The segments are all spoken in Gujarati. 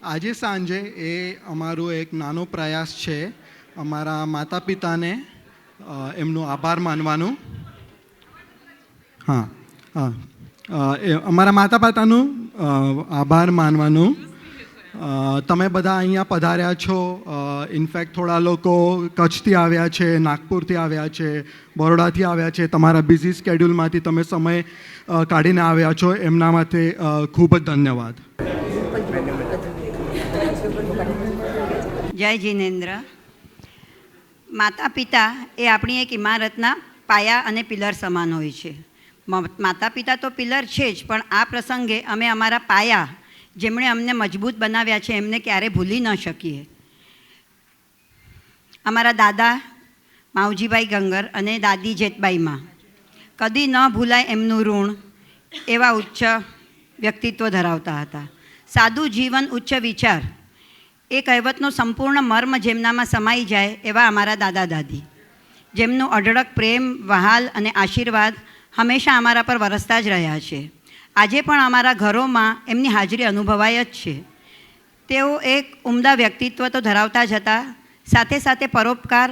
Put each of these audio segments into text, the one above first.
આજે સાંજે એ અમારો એક નાનો પ્રયાસ છે અમારા માતા પિતાને એમનો આભાર માનવાનું. હા હા અમારા માતા પિતાનું આભાર માનવાનું. તમે બધા અહીંયા પધાર્યા છો. ઇનફેક્ટ થોડા લોકો કચ્છથી આવ્યા છે, નાગપુરથી આવ્યા છે, બરોડાથી આવ્યા છે. તમારા બિઝી સ્કેડ્યુલમાંથી તમે સમય કાઢીને આવ્યા છો, એમના માટે ખૂબ જ ધન્યવાદ. જય જિનેન્દ્ર. માતા પિતા એ આપણી એક ઇમારતના પાયા અને પિલર સમાન હોય છે. માતા પિતા તો પિલર છે જ, પણ આ પ્રસંગે અમે અમારા પાયા જેમણે અમને મજબૂત બનાવ્યા છે એમને ક્યારે ભૂલી ન શકીએ. અમારા દાદા માવજીભાઈ ગંગર અને દાદી જેતબાઈમાં કદી ન ભૂલાય એમનું ઋણ એવા ઉચ્ચ વ્યક્તિત્વ ધરાવતા હતા. સાદું જીવન, ઉચ્ચ વિચાર, એ કહેવતનો સંપૂર્ણ મર્મ જેમનામાં સમાઈ જાય એવા અમારા દાદા દાદી, જેમનું અઢળક પ્રેમ, વહાલ અને આશીર્વાદ હંમેશા અમારા પર વરસતા જ રહ્યા છે. આજે પણ અમારા ઘરોમાં એમની હાજરી અનુભવાય જ છે. તેઓ એક ઉમદા વ્યક્તિત્વ તો ધરાવતા જ હતા, સાથે સાથે પરોપકાર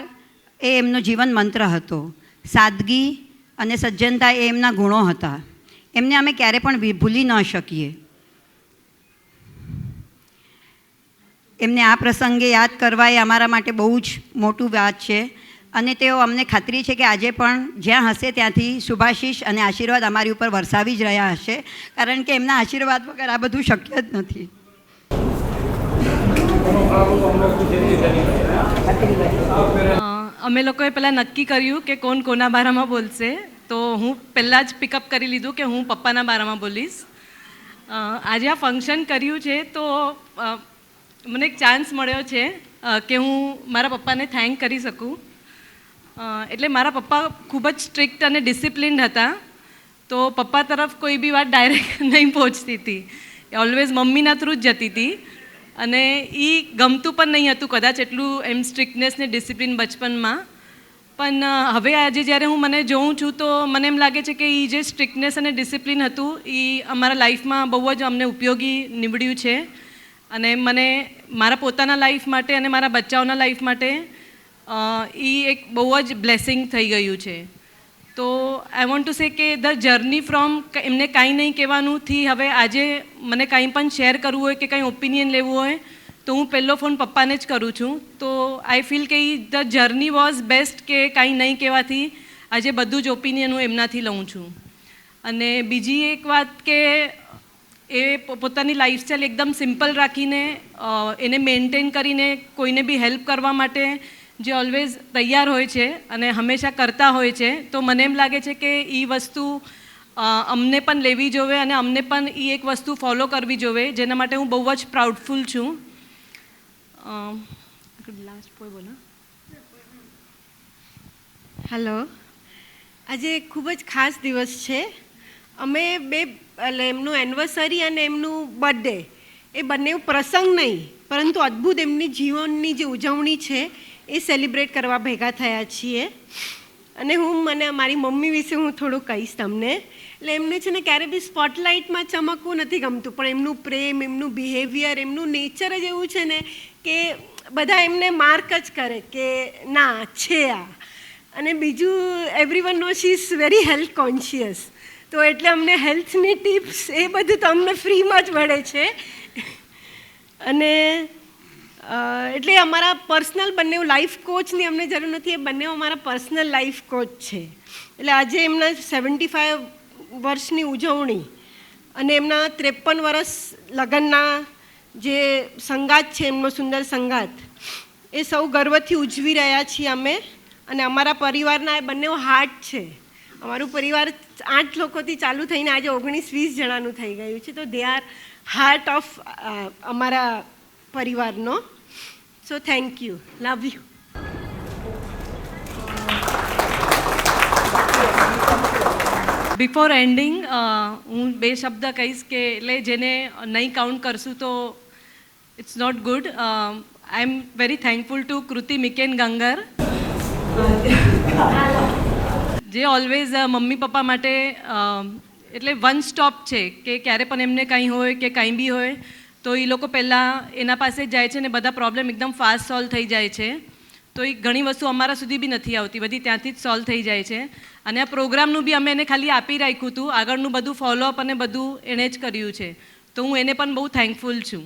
એ એમનો જીવન મંત્ર હતો. સાદગી અને સજ્જનતા એ એમના ગુણો હતા. એમને અમે ક્યારે પણ ભૂલી ન શકીએ. એમને આ પ્રસંગે યાદ કરવા એ અમારા માટે બહુ જ મોટું વાત છે. અને તેઓ અમને ખાતરી છે કે આજે પણ જ્યાં હશે ત્યાંથી શુભાશીષ અને આશીર્વાદ અમારી ઉપર વરસાવી જ રહ્યા હશે, કારણ કે એમના આશીર્વાદ વગર આ બધું શક્ય જ નથી. અમે લોકોએ પહેલાં નક્કી કર્યું કે કોણ કોના બારામાં બોલશે, તો હું પહેલાં જ પિકઅપ કરી લીધું કે હું પપ્પાના બારામાં બોલીશ. આજે આ ફંક્શન કર્યું છે તો મને એક ચાન્સ મળ્યો છે કે હું મારા પપ્પાને થેન્ક કરી શકું. એટલે મારા પપ્પા ખૂબ જ સ્ટ્રિક્ટ અને ડિસિપ્લિન્ડ હતા, તો પપ્પા તરફ કોઈ બી વાત ડાયરેક્ટ નહીં પહોંચતી હતી. ઓલવેઝ મમ્મીના થ્રુ જ જતી હતી અને એ ગમતું પણ નહીં હતું કદાચ એટલું એમ સ્ટ્રિક્ટનેસ ને ડિસિપ્લિન બચપનમાં. પણ હવે આજે જ્યારે હું મને જોઉં છું તો મને એમ લાગે છે કે એ જે સ્ટ્રિક્ટનેસ અને ડિસિપ્લિન હતું એ અમારા લાઈફમાં બહુ જ અમને ઉપયોગી નીવડ્યું છે. અને મને મારા પોતાના લાઈફ માટે અને મારા બચ્ચાઓના લાઈફ માટે એ એક બહુ જ બ્લેસિંગ થઈ ગયું છે. તો આઈ વોન્ટ ટુ સે કે ધ જર્ની ફ્રોમ એમને કાંઈ નહીં કહેવાનુંથી હવે આજે મને કાંઈ પણ શેર કરવું હોય કે કંઈ ઓપિનિયન લેવું હોય તો હું પહેલો ફોન પપ્પાને જ કરું છું. તો આઈ ફીલ કે ધ જર્ની વોઝ બેસ્ટ, કે કાંઈ નહીં કહેવાથી આજે બધું જ ઓપિનિયન હું એમનાથી લઉં છું. અને બીજી એક વાત કે એ પોતાની લાઈફસ્ટાઈલ એકદમ સિમ્પલ રાખીને એને મેન્ટેન કરીને કોઈને બી હેલ્પ કરવા માટે જે ઓલવેઝ તૈયાર હોય છે અને હંમેશા કરતા હોય છે. તો મને એમ લાગે છે કે એ વસ્તુ અમને પણ લેવી જોવે અને અમને પણ એ એક વસ્તુ ફોલો કરવી જોવે, જેના માટે હું બહુ જ પ્રાઉડફુલ છું. લાસ્ટ કોઈ બોલો. હેલો, આજે ખૂબ જ ખાસ દિવસ છે. અમે એમનું એનિવર્સરી અને એમનું બર્થડે એ બંને પ્રસંગ નહીં પરંતુ અદ્ભુત એમની જીવનની જે ઉજવણી છે એ સેલિબ્રેટ કરવા ભેગા થયા છીએ. અને મને મારી મમ્મી વિશે હું થોડું કહીશ તમને. એટલે એમને છે ને ક્યારે બી સ્પોટલાઇટમાં ચમકવું નથી ગમતું, પણ એમનું પ્રેમ, એમનું બિહેવિયર, એમનું નેચર જ એવું છે ને કે બધા એમને માર્ક જ કરે કે ના છે આ. અને બીજું, એવરીવન નો she is very health conscious. તો એટલે અમને હેલ્થની ટિપ્સ એ બધું તો અમને ફ્રીમાં જ મળે છે. અને એટલે અમારા પર્સનલ બંને લાઈફ કોચની અમને જરૂર નથી, એ બંને અમારા પર્સનલ લાઈફ કોચ છે. એટલે આજે એમના 75 વર્ષની ઉજવણી અને એમના 53 વર્ષ લગ્નના જે સંગાત છે, એમનો સુંદર સંગાત, એ સૌ ગર્વથી ઉજવી રહ્યા છીએ અમે. અને અમારા પરિવારના એ બંને હાર્ટ છે. અમારું પરિવાર 8 લોકોથી ચાલુ થઈને આજે 19-20 જણાનું થઈ ગયું છે. તો દે આર હાર્ટ ઓફ અમારા પરિવારનો. So thank you, love you. Before ending હું 2 શબ્દ કહીશ કે એટલે જેને નહીં કાઉન્ટ કરશું તો it's not good. I am very thankful to Kriti મિકેન ગંગર, જે ઓલવેઝ મમ્મી પપ્પા માટે એટલે વન સ્ટોપ છે કે ક્યારે પણ એમને કંઈ હોય કે કંઈ બી હોય તો એ લોકો પહેલાં એના પાસે જ જાય છે ને બધા પ્રોબ્લેમ એકદમ ફાસ્ટ સોલ્વ થઈ જાય છે. તો એ ઘણી વસ્તુ અમારા સુધી બી નથી આવતી, બધી ત્યાંથી જ સોલ્વ થઈ જાય છે. અને આ પ્રોગ્રામનું બી અમે એને ખાલી આપી રાખ્યું હતું, આગળનું બધું ફોલોઅપ અને બધું એણે જ કર્યું છે. તો હું એને પણ બહુ થેન્કફુલ છું.